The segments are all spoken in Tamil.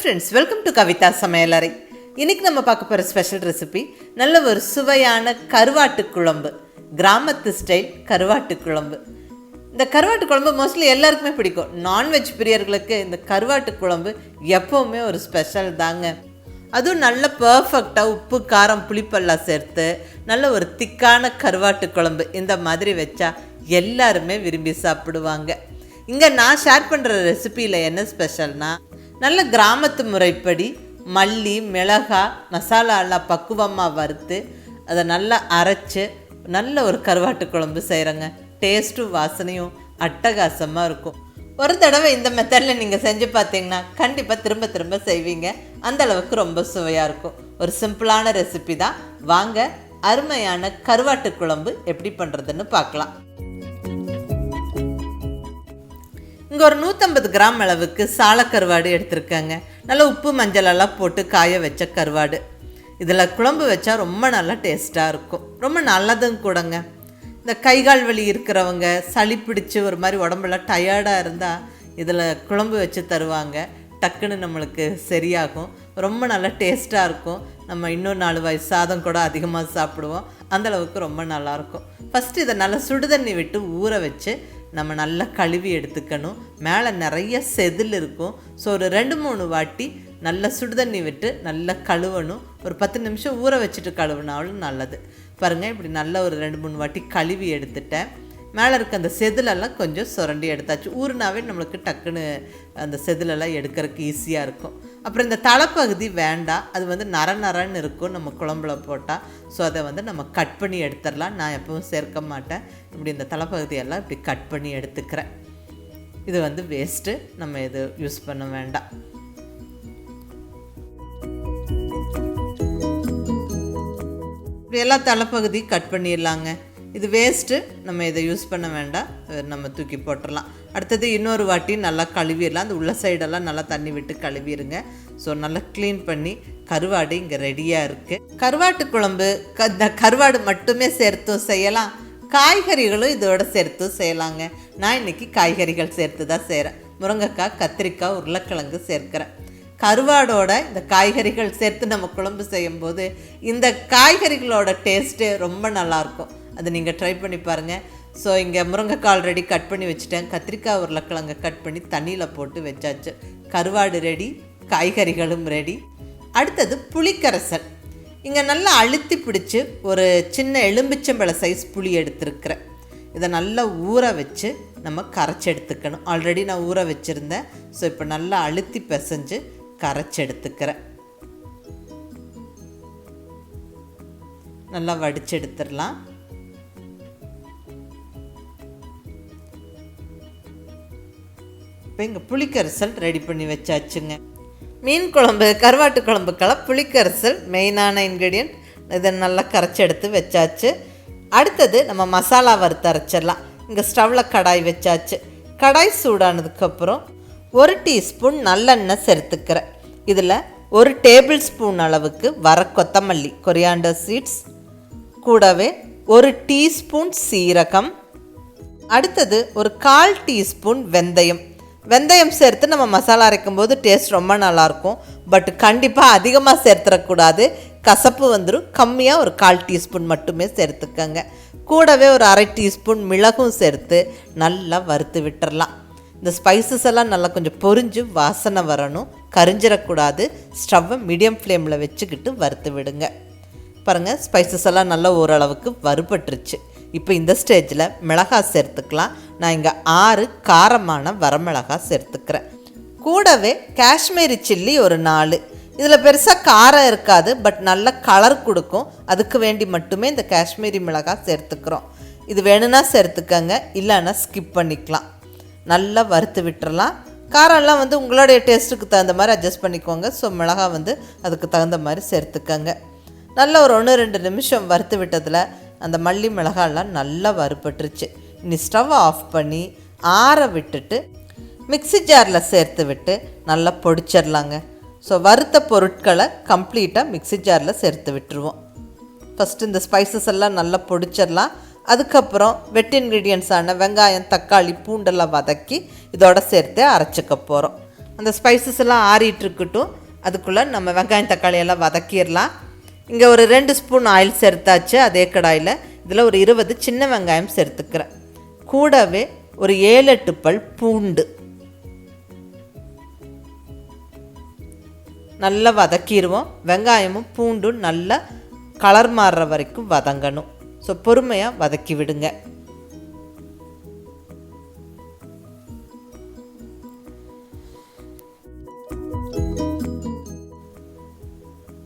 friends, welcome to Kavitha Samayalarai. இன்னைக்கு நம்ம பார்க்க போற ஸ்பெஷல் ரெசிபி நல்ல ஒரு சுவையான கருவாட்டு குழம்பு. கிராமத்து ஸ்டைல் கருவாட்டு குழம்பு. இந்த கருவாட்டு குழம்பு மோஸ்ட்லி எல்லாருக்குமே பிடிக்கும். நான்வெஜ் பிரியர்களுக்கு இந்த கருவாட்டு குழம்பு எப்பவுமே ஒரு ஸ்பெஷல் தாங்க. அதுவும் நல்ல பர்ஃபெக்டாக உப்பு காரம் புளிப்பெல்லாம் சேர்த்து நல்ல ஒரு திக்கான கருவாட்டு குழம்பு இந்த மாதிரி வச்சா எல்லாருமே விரும்பி சாப்பிடுவாங்க. இங்கே நான் ஷேர் பண்ணுற ரெசிபியில் என்ன ஸ்பெஷல்னா, நல்ல கிராமத்து முறைப்படி மல்லி மிளகாய் மசாலா எல்லாம் பக்குவமாக வறுத்து அதை நல்லா அரைச்சி நல்ல ஒரு கருவாட்டு குழம்பு செய்கிறேங்க. டேஸ்ட்டும் வாசனையும் அட்டகாசமாக இருக்கும். ஒரு தடவை இந்த மெத்தடில் நீங்கள் செஞ்சு பார்த்தீங்கன்னா கண்டிப்பாக திரும்ப திரும்ப செய்வீங்க. அந்தளவுக்கு ரொம்ப சுவையாக இருக்கும். ஒரு சிம்பிளான ரெசிபி தான். வாங்க அருமையான கருவாட்டு குழம்பு எப்படி பண்ணுறதுன்னு பார்க்கலாம். இங்கே ஒரு 150 கிராம் அளவுக்கு சாலக்கருவாடு எடுத்திருக்காங்க. நல்லா உப்பு மஞ்சள் எல்லாம் போட்டு காய வச்ச கருவாடு. இதில் குழம்பு வச்சா ரொம்ப நல்லா டேஸ்ட்டாக இருக்கும். ரொம்ப நல்லதும் கூடங்க. இந்த கைகால் வலி இருக்கிறவங்க, சளி பிடிச்சி ஒரு மாதிரி உடம்புலாம் டயர்டாக இருந்தால் இதில் குழம்பு வச்சு தருவாங்க. டக்குன்னு நம்மளுக்கு சரியாகும். ரொம்ப நல்லா டேஸ்ட்டாக இருக்கும். நம்ம இன்னும் 4 வாய் சாதம் கூட அதிகமாக சாப்பிடுவோம். அந்தளவுக்கு ரொம்ப நல்லாயிருக்கும். ஃபஸ்ட்டு இதை நல்லா சுடுதண்ணி விட்டு ஊற வச்சு நம்ம நல்லா கழுவி எடுத்துக்கணும். மேலே நிறைய செதில் இருக்கும். ஸோ ஒரு 2-3 வாட்டி நல்லா சுடுதண்ணி விட்டு நல்லா கழுவணும். ஒரு 10 நிமிஷம் ஊற வச்சுட்டு கழுவினாலும் நல்லது. பாருங்கள், இப்படி நல்லா ஒரு 2-3 வாட்டி கழுவி எடுத்துட்டேன். மேலே இருக்க அந்த செதிலெல்லாம் கொஞ்சம் சுரண்டி எடுத்தாச்சு. ஊறுனாவே நம்மளுக்கு டக்குன்னு அந்த செதிலெல்லாம் எடுக்கிறதுக்கு ஈஸியாக இருக்கும். அப்புறம் இந்த தலைப்பகுதி வேண்டாம். அது நரன்னு இருக்கும் நம்ம குழம்புல போட்டால். ஸோ அதை நம்ம கட் பண்ணி எடுத்துடலாம். நான் எப்பவும் சேர்க்க மாட்டேன். இப்படி இந்த தலைப்பகுதியெல்லாம் இப்படி கட் பண்ணி எடுத்துக்கிறேன். இது வேஸ்ட்டு. நம்ம இது யூஸ் பண்ண வேண்டாம். இப்படி எல்லா தலைப்பகுதி கட் பண்ணிடலாங்க. இது வேஸ்ட்டு. நம்ம இதை யூஸ் பண்ண வேண்டாம். நம்ம தூக்கி போட்டுடலாம். அடுத்தது இன்னொரு வாட்டி நல்லா கழுவிடலாம். அந்த உள்ள சைடெல்லாம் நல்லா தண்ணி விட்டு கழுவிடுங்க. ஸோ நல்லா க்ளீன் பண்ணி கருவாடு இங்கே ரெடியாக இருக்குது. கருவாட்டு குழம்பு இந்த கருவாடு மட்டுமே சேர்த்தும் செய்யலாம். காய்கறிகளும் இதோட சேர்த்தும் செய்யலாங்க. நான் இன்றைக்கி காய்கறிகள் சேர்த்து தான் செய்கிறேன். முருங்கைக்காய், கத்திரிக்காய், உருளைக்கிழங்கு சேர்க்கிறேன். கருவாடோட இந்த காய்கறிகள் சேர்த்து நம்ம குழம்பு செய்யும்போது இந்த காய்கறிகளோட டேஸ்ட்டு ரொம்ப நல்லாயிருக்கும். அது நீங்கள் ட்ரை பண்ணி பாருங்கள். ஸோ இங்கே முருங்கைக்காய் ஆல்ரெடி கட் பண்ணி வச்சுட்டேன். கத்திரிக்காய் உருளைக்கிழங்கை கட் பண்ணி தண்ணியில் போட்டு வச்சாச்சு. கருவாடு ரெடி, காய்கறிகளும் ரெடி. அடுத்தது புளிக்கரைசல். இங்கே நல்லா அழுத்தி பிடிச்சி ஒரு சின்ன எலும்பிச்சம்பழ சைஸ் புளி எடுத்துருக்கிறேன். இதை நல்லா ஊற வச்சு நம்ம கரைச்சி எடுத்துக்கணும். ஆல்ரெடி நான் ஊற வச்சுருந்தேன். ஸோ இப்போ நல்லா அழுத்தி பிசைஞ்சு கரைச்சி எடுத்துக்கிறேன். நல்லா வடித்து எடுத்துடலாம். இப்போ இங்கே புளிக்கரைசல் ரெடி பண்ணி வச்சாச்சுங்க. மீன் குழம்பு, கருவாட்டு குழம்புக்கெல்லாம் புளிக்கரைசல் மெயினான இன்க்ரீடியன்ட். இதை நல்லா கரைச்சி எடுத்து வச்சாச்சு. அடுத்தது நம்ம மசாலா வறுத்து அரைச்சிடலாம். இங்கே ஸ்டவ்வில் கடாய் வச்சாச்சு. கடாய் சூடானதுக்கப்புறம் 1 டீஸ்பூன் நல்லெண்ணெய் சேர்த்துக்கிறேன். இதில் 1 டேபிள் ஸ்பூன் அளவுக்கு வர கொத்தமல்லி, கொரியாண்டர் சீட்ஸ், கூடவே 1 டீஸ்பூன் சீரகம், அடுத்தது ஒரு 1/4 டீஸ்பூன் வெந்தயம். வெந்தயம் சேர்த்து நம்ம மசாலா அரைக்கும் போது டேஸ்ட் ரொம்ப நல்லாயிருக்கும். பட் கண்டிப்பாக அதிகமாக சேர்த்துடக்கூடாது. கசப்பு வந்துடும். கம்மியாக ஒரு 1/4 டீஸ்பூன் மட்டுமே சேர்த்துக்கங்க. கூடவே ஒரு 1/2 டீஸ்பூன் மிளகும் சேர்த்து நல்லா வறுத்து விட்டுறலாம். இந்த ஸ்பைசஸ் எல்லாம் நல்லா கொஞ்சம் பொரிஞ்சு வாசனை வரணும். கரிஞ்சிடக்கூடாது. ஸ்டவ்வை மீடியம் ஃப்ளேமில் வச்சுக்கிட்டு வறுத்து விடுங்க. பாருங்கள், ஸ்பைசஸ் எல்லாம் நல்லா ஓரளவுக்கு வறுபட்டுருச்சு. இப்போ இந்த ஸ்டேஜில் மிளகாய் சேர்த்துக்கலாம். நான் இங்கே 6 காரமான வரமிளகாய் சேர்த்துக்கிறேன். கூடவே காஷ்மீரி சில்லி ஒரு 4. இதில் பெருசாக காரம் இருக்காது, பட் நல்ல கலர் கொடுக்கும். அதுக்கு வேண்டி மட்டுமே இந்த காஷ்மீரி மிளகாய் சேர்த்துக்கிறோம். இது வேணும்னா சேர்த்துக்கங்க, இல்லைன்னா ஸ்கிப் பண்ணிக்கலாம். நல்லா வறுத்து விட்டுறலாம். காரம்லாம் உங்களுடைய டேஸ்ட்டுக்கு தகுந்த மாதிரி அட்ஜஸ்ட் பண்ணிக்கோங்க. ஸோ மிளகாய் அதுக்கு தகுந்த மாதிரி சேர்த்துக்கங்க. நல்லா ஒரு 1-2 நிமிஷம் வறுத்து விட்டதில் அந்த மல்லி மிளகாயெல்லாம் நல்லா வறுபட்டுருச்சு. இனி ஸ்டவ் ஆஃப் பண்ணி ஆற விட்டுட்டு மிக்ஸி ஜாரில் சேர்த்து விட்டு நல்லா பொடிச்சிடலாங்க. ஸோ வறுத்த பொருட்களை கம்ப்ளீட்டாக மிக்ஸி ஜாரில் சேர்த்து விட்டுருவோம். ஃபஸ்ட்டு இந்த ஸ்பைசஸ் எல்லாம் நல்லா பொடிச்சிடலாம். அதுக்கப்புறம் வெட் இன்க்ரீடியன்ஸான வெங்காயம், தக்காளி, பூண்டெல்லாம் வதக்கி இதோட சேர்த்து அரைச்சிக்க போகிறோம். அந்த ஸ்பைசஸ் எல்லாம் ஆறிட்டு இருக்கட்டும். அதுக்குள்ளே நம்ம வெங்காயம் தக்காளி எல்லாம் வதக்கிடலாம். இங்கே ஒரு 2 ஸ்பூன் ஆயில் சேர்த்தாச்சு அதே கடாயில். இதில் ஒரு 20 சின்ன வெங்காயம் சேர்த்துக்கிறேன். கூடவே ஒரு 7-8 பல் பூண்டு நல்லா வதக்கிடுவோம். வெங்காயமும் பூண்டும் நல்லா கலர் மாறுற வரைக்கும் வதங்கணும். ஸோ பொறுமையாக வதக்கி விடுங்க.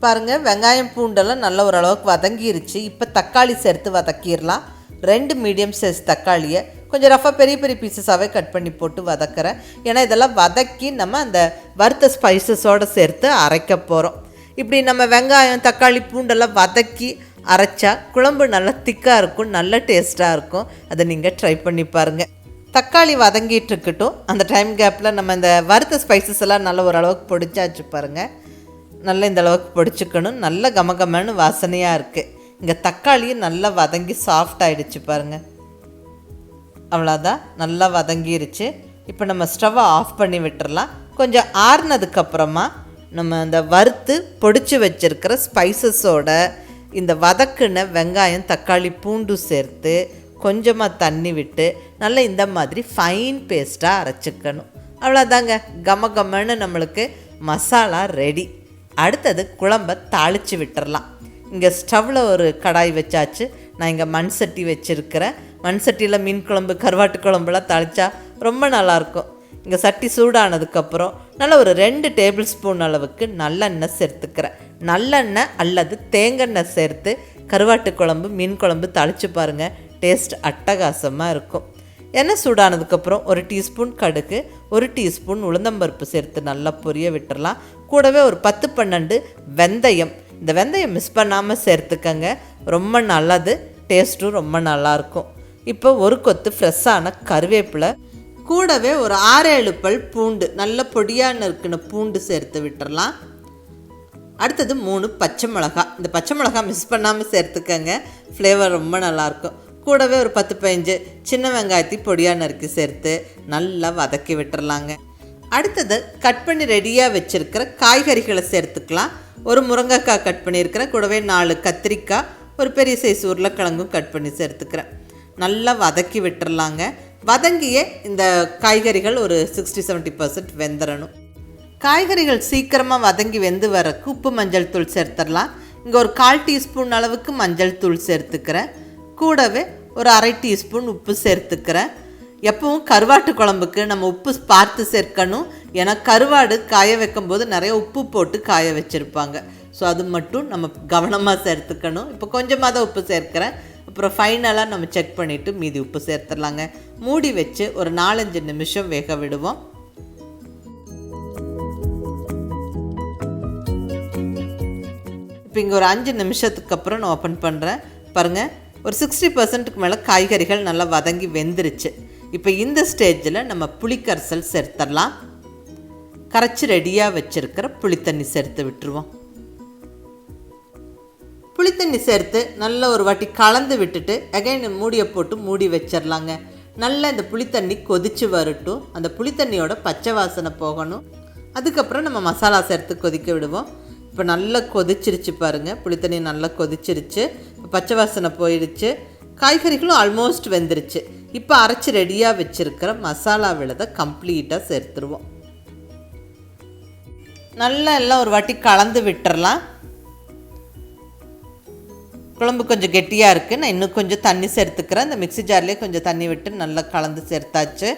பாருங்கள், வெங்காயம் பூண்டெல்லாம் நல்ல ஓரளவுக்கு வதங்கிருச்சு. இப்போ தக்காளி சேர்த்து வதக்கிடலாம். 2 மீடியம் சைஸ் தக்காளியை கொஞ்சம் ரஃபாக பெரிய பெரிய பீசஸாகவே கட் பண்ணி போட்டு வதக்கிறேன். ஏன்னா இதெல்லாம் வதக்கி நம்ம அந்த வறுத்த ஸ்பைசஸோடு சேர்த்து அரைக்க போகிறோம். இப்படி நம்ம வெங்காயம் தக்காளி பூண்டெல்லாம் வதக்கி அரைச்சா குழம்பு நல்லா திக்காக இருக்கும், நல்ல டேஸ்ட்டாக இருக்கும். அதை நீங்கள் ட்ரை பண்ணி பாருங்கள். தக்காளி வதங்கிட்டு இருக்கட்டும். அந்த டைம் கேப்பில் நம்ம இந்த வறுத்த ஸ்பைசஸ் எல்லாம் நல்ல ஓரளவுக்கு பொடிச்சாச்சு பாருங்கள். நல்லா இந்த அளவுக்கு பொடிச்சுக்கணும். நல்ல கமகமன்னு வாசனையாக இருக்குது. இங்கே தக்காளியும் நல்லா வதங்கி சாஃப்ட் ஆகிடுச்சு பாருங்கள். அவ்வளோதான், நல்லா வதங்கிருச்சு. இப்போ நம்ம ஸ்டவ்வை ஆஃப் பண்ணி விட்டுறலாம். கொஞ்சம் ஆறுனதுக்கப்புறமா நம்ம அந்த வறுத்து பொடிச்சு வச்சுருக்கிற ஸ்பைசஸோட இந்த வதக்குன வெங்காயம் தக்காளி பூண்டு சேர்த்து கொஞ்சமாக தண்ணி விட்டு நல்லா இந்த மாதிரி ஃபைன் பேஸ்ட்டாக அரைச்சிக்கணும். அவ்வளோதாங்க, கமகமன்னு நம்மளுக்கு மசாலா ரெடி. அடுத்தது குழம்பை தாளித்து விட்டுறலாம். இங்கே ஸ்டவ்வில் ஒரு கடாய் வச்சாச்சு. நான் இங்கே மண் சட்டி வச்சுருக்கிறேன். மண் சட்டியில் மீன் குழம்பு கருவாட்டு குழம்புலாம் தாளித்தா ரொம்ப நல்லாயிருக்கும். இங்கே சட்டி சூடானதுக்கப்புறம் நல்லா ஒரு 2 டேபிள் ஸ்பூன் அளவுக்கு நல்லெண்ணெய் சேர்த்துக்கிறேன். நல்லெண்ணெய் அல்லது தேங்காய் சேர்த்து கருவாட்டு குழம்பு மீன் குழம்பு தாளித்து பாருங்கள், டேஸ்ட் அட்டகாசமாக இருக்கும். எண்ணெய் சூடானதுக்கப்புறம் 1 டீஸ்பூன் கடுகு, 1 டீஸ்பூன் உளுந்தம்பருப்பு சேர்த்து நல்லா பொரிய விட்டுறலாம். கூடவே ஒரு 10-12 வெந்தயம். இந்த வெந்தயம் மிஸ் பண்ணாமல் சேர்த்துக்கங்க, ரொம்ப நல்லது, டேஸ்ட்டும் ரொம்ப நல்லாயிருக்கும். இப்போ ஒரு கொத்து ஃப்ரெஷ்ஷான கருவேப்பிலை, கூடவே ஒரு 6-7 பல் பூண்டு, நல்ல பொடியான இருக்குன்னு பூண்டு சேர்த்து விட்டுறலாம். அடுத்தது 3 பச்சை மிளகா. இந்த பச்சை மிளகா மிஸ் பண்ணாமல் சேர்த்துக்கங்க, ஃப்ளேவர் ரொம்ப நல்லாயிருக்கும். கூடவே ஒரு 10-15 சின்ன வெங்காயத்தை பொடியாக நறுக்கி சேர்த்து நல்லா வதக்கி விட்டுறலாங்க. அடுத்தது கட் பண்ணி ரெடியாக வச்சுருக்கிற காய்கறிகளை சேர்த்துக்கலாம். ஒரு முருங்கைக்காய் கட் பண்ணியிருக்கிறேன். கூடவே 4 கத்திரிக்காய், ஒரு பெரிய சைஸ் உருளைக்கிழங்கும் கட் பண்ணி சேர்த்துக்கிறேன். நல்லா வதக்கி விட்டுறலாங்க. வதங்கியே இந்த காய்கறிகள் ஒரு 60-70% வெந்துடணும். காய்கறிகள் சீக்கிரமாக வதங்கி வெந்து வரக்கு உப்பு மஞ்சள் தூள் சேர்த்துடலாம். இங்கே ஒரு 1/4 டீஸ்பூன் அளவுக்கு மஞ்சள் தூள் சேர்த்துக்கிறேன். கூடவே ஒரு 1/2 டீஸ்பூன் உப்பு சேர்த்துக்கிறேன். எப்பவும் கருவாட்டு குழம்புக்கு நம்ம உப்பு பார்த்து சேர்க்கணும். ஏன்னா கருவாடு காய வைக்கும்போது நிறைய உப்பு போட்டு காய வச்சுருப்பாங்க. ஸோ அது மட்டும் நம்ம கவனமாக சேர்த்துக்கணும். இப்போ கொஞ்சமாக தான் உப்பு சேர்க்குறேன். அப்புறம் ஃபைனலாக நம்ம செக் பண்ணிவிட்டு மீதி உப்பு சேர்த்துடலாங்க. மூடி வச்சு ஒரு 4-5 நிமிஷம் வேக விடுவோம். இப்போ இங்கே ஒரு 5 நிமிஷத்துக்கு அப்புறம் நான் ஓப்பன் பண்ணுறேன். பாருங்கள், ஒரு 60%க்கு மேலே காய்கறிகள் நல்லா வதங்கி வெந்துருச்சு. இப்போ இந்த ஸ்டேஜில் நம்ம புளிக்கரைசல் சேர்த்துடலாம். கரைச்சி ரெடியாக வச்சுருக்கிற புளித்தண்ணி சேர்த்து விட்டுருவோம். புளித்தண்ணி சேர்த்து நல்லா ஒரு வாட்டி கலந்து விட்டுட்டு அகைன் மூடியை போட்டு மூடி வச்சிடலாங்க. நல்லா இந்த புளித்தண்ணி கொதித்து வரட்டும். அந்த புளித்தண்ணியோட பச்சை வாசனை போகணும். அதுக்கப்புறம் நம்ம மசாலா சேர்த்து கொதிக்க விடுவோம். இப்போ நல்லா கொதிச்சிருச்சு பாருங்கள், புளித்தண்ணி நல்லா கொதிச்சிருச்சு, பச்சை வாசனை போயிடுச்சு, காய்கறிகளும் ஆல்மோஸ்ட் வெந்துருச்சு. இப்போ அரைச்சி ரெடியாக வச்சுருக்கிற மசாலா விழுதை கம்ப்ளீட்டாக சேர்த்துருவோம். நல்லா எல்லாம் ஒரு வாட்டி கலந்து விட்டுறலாம். குழம்பு கொஞ்சம் கெட்டியாக இருக்குது, நான் இன்னும் கொஞ்சம் தண்ணி சேர்த்துக்கிறேன். இந்த மிக்ஸி ஜார்லேயே கொஞ்சம் தண்ணி விட்டு நல்லா கலந்து சேர்த்தாச்சு.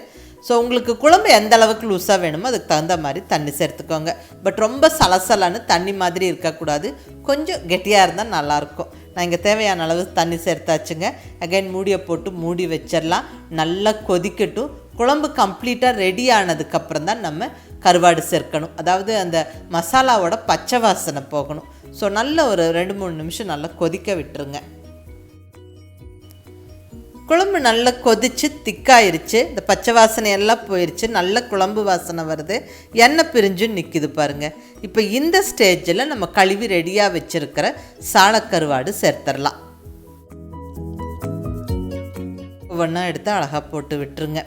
ஸோ உங்களுக்கு குழம்பு எந்த அளவுக்கு லூஸாக வேணுமோ அதுக்கு தகுந்த மாதிரி தண்ணி சேர்த்துக்கோங்க. பட் ரொம்ப சலசலான்னு தண்ணி மாதிரி இருக்கக்கூடாது, கொஞ்சம் கெட்டியாக இருந்தால் நல்லாயிருக்கும். நான் இங்கே தேவையான அளவு தண்ணி சேர்த்தாச்சுங்க. அகைன் மூடியை போட்டு மூடி வச்சிடலாம். நல்லா கொதிக்கட்டும். குழம்பு கம்ப்ளீட்டாக ரெடி ஆனதுக்கப்புறம் தான் நம்ம கருவாடு சேர்க்கணும். அதாவது அந்த மசாலாவோட பச்சை வாசனை போகணும். ஸோ நல்ல ஒரு 2-3 நிமிஷம் நல்லா கொதிக்க விட்டுருங்க. குழம்பு நல்லா கொதித்து திக்காயிருச்சு. இந்த பச்சை வாசனை எல்லாம் போயிடுச்சு, நல்ல குழம்பு வாசனை வருது, எண்ணெய் பிரிஞ்சும் நிற்கிது பாருங்கள். இப்போ இந்த ஸ்டேஜில் நம்ம கழுவி ரெடியாக வச்சுருக்கிற சாலக்கருவாடு சேர்த்துடலாம். ஒவ்வொன்றா எடுத்து அழகாக போட்டு விட்டுருங்க.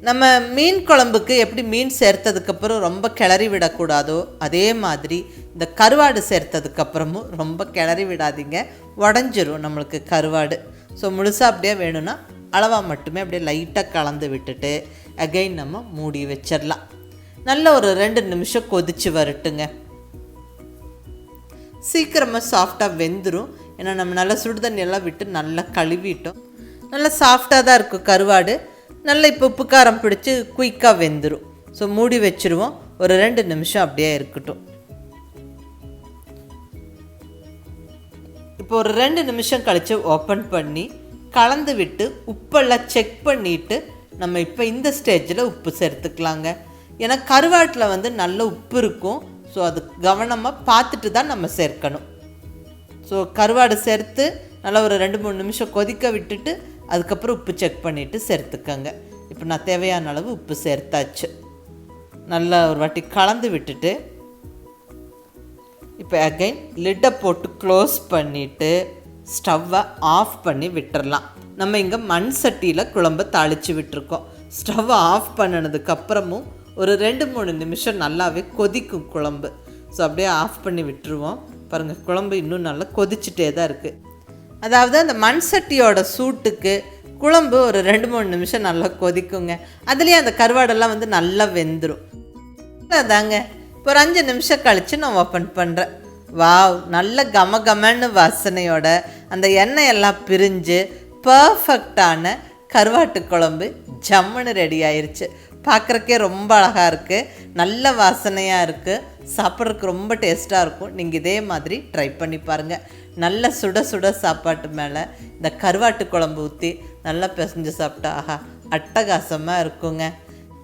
நம்ம மீன் குழம்புக்கு எப்படி மீன் சேர்த்ததுக்கப்புறம் ரொம்ப கிளறி விடக்கூடாதோ அதே மாதிரி இந்த கருவாடு சேர்த்ததுக்கப்புறமும் ரொம்ப கிளறி விடாதீங்க, உடஞ்சிரும் நம்மளுக்கு கருவாடு. ஸோ முழுசாக அப்படியே வேணும்னா அளவாக மட்டுமே அப்படியே லைட்டாக கலந்து விட்டுட்டு அகைன் நம்ம மூடி வச்சிடலாம். நல்ல ஒரு 2 நிமிஷம் கொதித்து வரட்டுங்க. சீக்கிரமாக சாஃப்டாக வெந்துடும். ஏன்னா நம்ம நல்லா சுடுதண்ணியெல்லாம் விட்டு நல்லா கழுவிட்டோம். நல்லா சாஃப்டாக தான் இருக்கும் கருவாடு. நல்லா இப்போ உப்பு காரம் பிடிச்சி குயிக்காக வெந்துடும். ஸோ மூடி வச்சுருவோம். ஒரு 2 நிமிஷம் அப்படியே இருக்கட்டும். இப்போ ஒரு 2 நிமிஷம் கழித்து ஓப்பன் பண்ணி கலந்து விட்டு உப்பெல்லாம் செக் பண்ணிவிட்டு நம்ம இப்போ இந்த ஸ்டேஜில் உப்பு சேர்த்துக்கலாங்க. ஏன்னா கருவாட்டில் வந்து நல்ல உப்பு இருக்கும். ஸோ அது கவனமாக பார்த்துட்டு தான் நம்ம சேர்க்கணும். ஸோ கருவாடு சேர்த்து நல்லா ஒரு 2-3 நிமிஷம் கொதிக்க விட்டுட்டு அதுக்கப்புறம் உப்பு செக் பண்ணிவிட்டு சேர்த்துக்கங்க. இப்போ நான் தேவையான அளவு உப்பு சேர்த்தாச்சு. நல்லா ஒரு வாட்டி கலந்து விட்டுட்டு இப்போ அகைன் லிட்டை போட்டு க்ளோஸ் பண்ணிவிட்டு ஸ்டவ்வை ஆஃப் பண்ணி விட்டுறலாம். நம்ம இங்கே மண் சட்டியில் குழம்பை தாளித்து விட்டுருக்கோம். ஸ்டவ்வை ஆஃப் பண்ணினதுக்கப்புறமும் ஒரு 2-3 நிமிஷம் நல்லாவே கொதிக்கும் குழம்பு. ஸோ அப்படியே ஆஃப் பண்ணி விட்டுருவோம். பாருங்கள், குழம்பு இன்னும் நல்லா கொதிச்சுட்டே தான் இருக்குது. அதாவது அந்த மண் சட்டியோட சூட்டுக்கு குழம்பு ஒரு 2-3 நிமிஷம் நல்லா கொதிக்குங்க. அதுலேயே அந்த கருவாடெல்லாம் வந்து நல்லா வெந்துடும். அதாங்க இப்போ ஒரு 5 நிமிஷம் கழித்து நான் ஓப்பன் பண்ணுறேன். வாவ், நல்ல கமகமன்னு வாசனையோட அந்த எண்ணெய் எல்லாம் பிரிஞ்சு பர்ஃபெக்டான கருவாட்டு குழம்பு ஜம்முன்னு ரெடி ஆயிடுச்சு. பார்க்குறக்கே ரொம்ப அழகாக இருக்குது, நல்ல வாசனையாக இருக்குது, சாப்பிட்றதுக்கு ரொம்ப டேஸ்ட்டாக இருக்கும். நீங்கள் இதே மாதிரி ட்ரை பண்ணி பாருங்கள். நல்ல சுட சுட சாப்பாட்டு மேலே இந்த கருவாட்டு குழம்பு ஊற்றி நல்லா பிசைஞ்சு சாப்பிட்டா ஆஹா அட்டகாசமாக இருக்குங்க.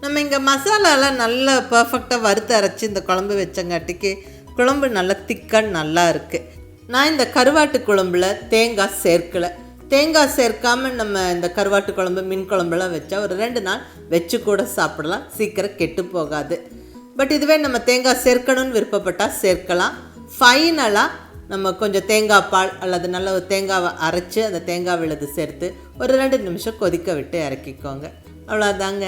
நம்ம இங்கே மசாலாலாம் நல்லா பர்ஃபெக்டாக வறுத்து அரைச்சி இந்த குழம்பு வச்சங்காட்டிக்கு குழம்பு நல்லா திக்காக நல்லா இருக்குது. நான் இந்த கருவாட்டு குழம்புல தேங்காய் சேர்க்கலை. தேங்காய் சேர்க்காமல் நம்ம இந்த கருவாட்டு குழம்பு மீன் குழம்புலாம் வச்சா ஒரு 2 நாள் வச்சு கூட சாப்பிடலாம், சீக்கிரம் கெட்டு போகாது. பட் இதுவே நம்ம தேங்காய் சேர்க்கணும்னு விருப்பப்பட்டால் சேர்க்கலாம். ஃபைனலாக நம்ம கொஞ்சம் தேங்காய் பால் அல்லது நல்ல ஒரு தேங்காவை அரைச்சி அந்த தேங்காய் விழுது சேர்த்து ஒரு 2 நிமிஷம் கொதிக்க விட்டு இறக்கிக்கோங்க. அவ்வளோதாங்க,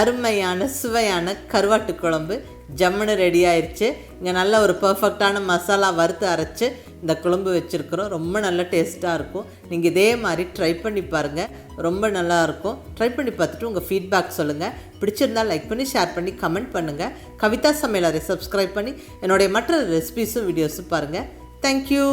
அருமையான சுவையான கருவாட்டு குழம்பு ஜம்முன்னு ரெடி ஆயிடுச்சு. இங்கே நல்ல ஒரு பர்ஃபெக்டான மசாலா வறுத்து அரைச்சி இந்த குழம்பு வச்சுருக்குறோம். ரொம்ப நல்ல டேஸ்ட்டாக இருக்கும். நீங்கள் இதே மாதிரி ட்ரை பண்ணி பாருங்கள், ரொம்ப நல்லாயிருக்கும். ட்ரை பண்ணி பார்த்துட்டு உங்கள் ஃபீட்பேக் சொல்லுங்கள். பிடிச்சிருந்தால் லைக் பண்ணி ஷேர் பண்ணி கமெண்ட் பண்ணுங்கள். கவிதா சமையலறை சப்ஸ்கிரைப் பண்ணி என்னுடைய மற்ற ரெசிபீஸும் வீடியோஸும் பாருங்கள். தேங்க்யூ.